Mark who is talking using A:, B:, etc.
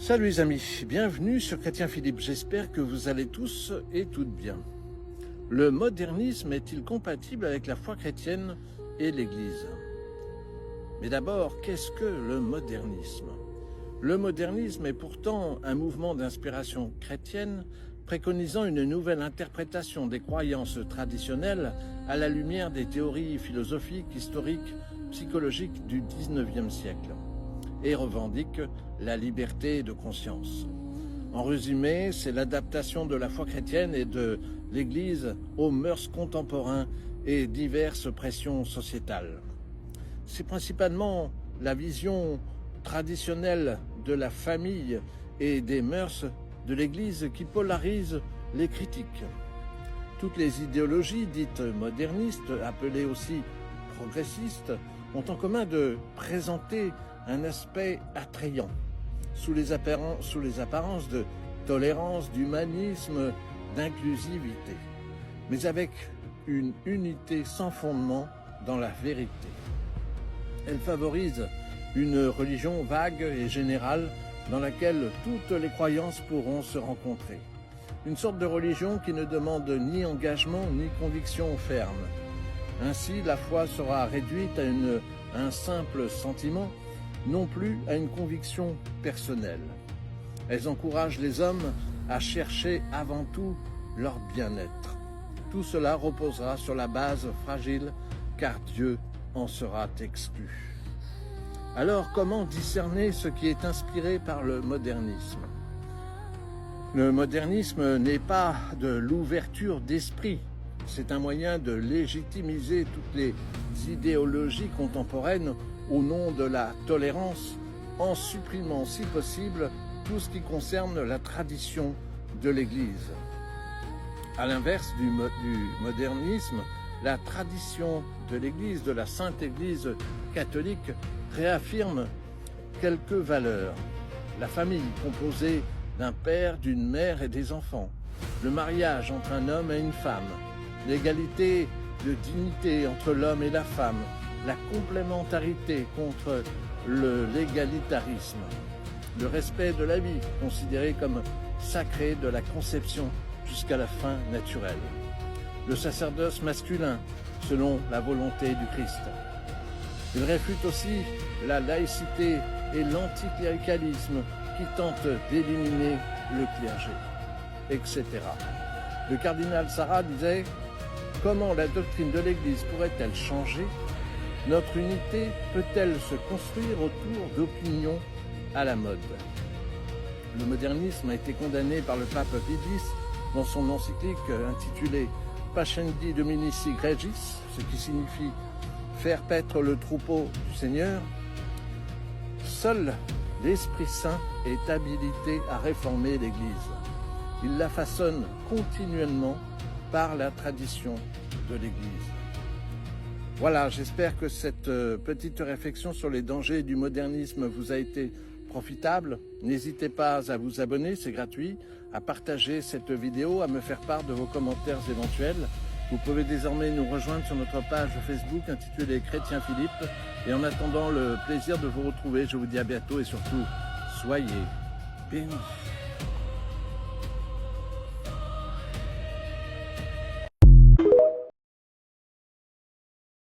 A: Salut les amis, bienvenue sur Chrétien Philippe, j'espère que vous allez tous et toutes bien. Le modernisme est-il compatible avec la foi chrétienne et l'Église? Mais d'abord, qu'est-ce que le modernisme? Le modernisme est pourtant un mouvement d'inspiration chrétienne préconisant une nouvelle interprétation des croyances traditionnelles à la lumière des théories philosophiques, historiques, psychologiques du XIXe siècle et revendique la liberté de conscience. En résumé, c'est l'adaptation de la foi chrétienne et de l'Église aux mœurs contemporains et diverses pressions sociétales. C'est principalement la vision traditionnelle de la famille et des mœurs de l'Église qui polarise les critiques. Toutes les idéologies dites modernistes, appelées aussi progressistes, ont en commun de présenter un aspect attrayant, sous les apparences de tolérance, d'humanisme, d'inclusivité, mais avec une unité sans fondement dans la vérité. Elle favorise une religion vague et générale dans laquelle toutes les croyances pourront se rencontrer. Une sorte de religion qui ne demande ni engagement ni conviction ferme. Ainsi, la foi sera réduite à un simple sentiment, non plus à une conviction personnelle. Elles encouragent les hommes à chercher avant tout leur bien-être. Tout cela reposera sur la base fragile, car Dieu en sera exclu. Alors, comment discerner ce qui est inspiré par le modernisme? Le modernisme n'est pas de l'ouverture d'esprit. C'est un moyen de légitimiser toutes les idéologies contemporaines au nom de la tolérance, en supprimant si possible tout ce qui concerne la tradition de l'Église. À l'inverse du modernisme, la tradition de l'Église, de la Sainte Église catholique, réaffirme quelques valeurs. La famille composée d'un père, d'une mère et des enfants, le mariage entre un homme et une femme, l'égalité de dignité entre l'homme et la femme, la complémentarité contre l'égalitarisme, le respect de la vie considéré comme sacré de la conception jusqu'à la fin naturelle, le sacerdoce masculin selon la volonté du Christ. Il réfute aussi la laïcité et l'anticléricalisme qui tentent d'éliminer le clergé, etc. Le cardinal Sarah disait « Comment la doctrine de l'Église pourrait-elle changer ? Notre unité peut-elle se construire autour d'opinions à la mode ?» Le modernisme a été condamné par le pape Pie X dans son encyclique intitulée Pascendi Dominici Gregis, ce qui signifie faire paître le troupeau du Seigneur. Seul l'Esprit Saint est habilité à réformer l'Église. Il la façonne continuellement par la tradition de l'Église. Voilà, j'espère que cette petite réflexion sur les dangers du modernisme vous a été profitable. N'hésitez pas à vous abonner, c'est gratuit, à partager cette vidéo, à me faire part de vos commentaires éventuels. Vous pouvez désormais nous rejoindre sur notre page Facebook intitulée Chrétien Philippe. Et en attendant le plaisir de vous retrouver, je vous dis à bientôt et surtout, soyez bénis.